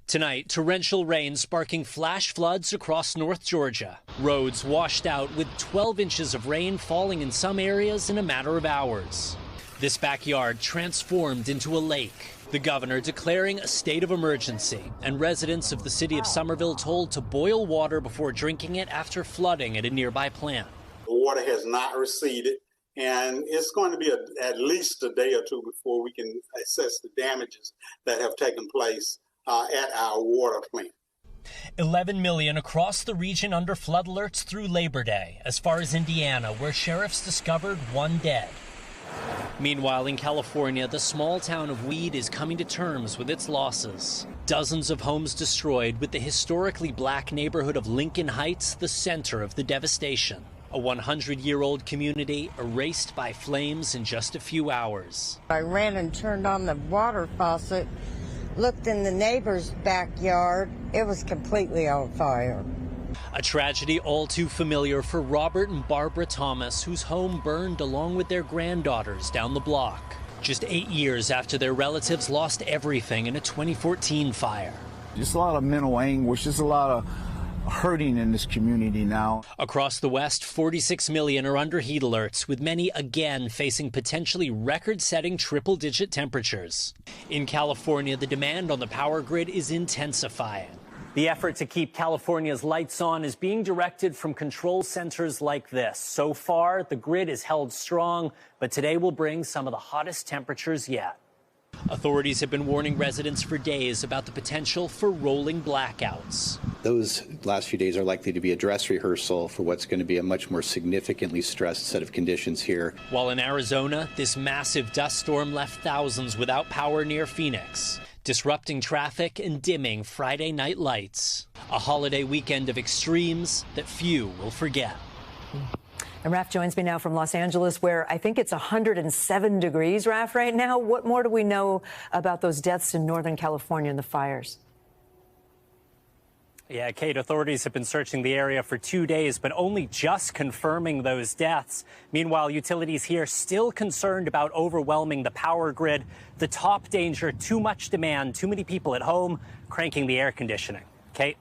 Tonight, torrential rain sparking flash floods across North Georgia. Roads washed out with 12 inches of rain falling in some areas in a matter of hours. This backyard transformed into a lake. The governor declaring a state of emergency, and residents of the city of Summerville told to boil water before drinking it after flooding at a nearby plant. The water has not receded, and it's going to be at least a day or two before we can assess the damages that have taken place at our water plant. 11 million across the region under flood alerts through Labor Day, as far as Indiana, where sheriffs discovered one dead. Meanwhile, in California, the small town of Weed is coming to terms with its losses. Dozens of homes destroyed, with the historically black neighborhood of Lincoln Heights the center of the devastation. A 100-year-old community erased by flames in just a few hours. I ran and turned on the water faucet, looked in the neighbor's backyard. It was completely on fire. A tragedy all too familiar for Robert and Barbara Thomas, whose home burned along with their granddaughters down the block. Just 8 years after their relatives lost everything in a 2014 fire. Just a lot of mental anguish, just a lot of hurting in this community now. Across the West, 46 million are under heat alerts, with many again facing potentially record-setting triple-digit temperatures. In California, the demand on the power grid is intensifying. The effort to keep California's lights on is being directed from control centers like this. So far, the grid is held strong, but today will bring some of the hottest temperatures yet. Authorities have been warning residents for days about the potential for rolling blackouts. Those last few days are likely to be a dress rehearsal for what's going to be a much more significantly stressed set of conditions here. While in Arizona, this massive dust storm left thousands without power near Phoenix, disrupting traffic and dimming Friday night lights. A holiday weekend of extremes that few will forget. And Raf joins me now from Los Angeles, where I think it's 107 degrees, Raf, right now. What more do we know about those deaths in Northern California and the fires? Yeah, Kate, authorities have been searching the area for 2 days, but only just confirming those deaths. Meanwhile, utilities here still concerned about overwhelming the power grid. The top danger, too much demand, too many people at home, cranking the air conditioning. Kate?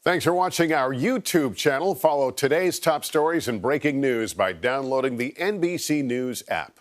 Thanks for watching our YouTube channel. Follow today's top stories and breaking news by downloading the NBC News app.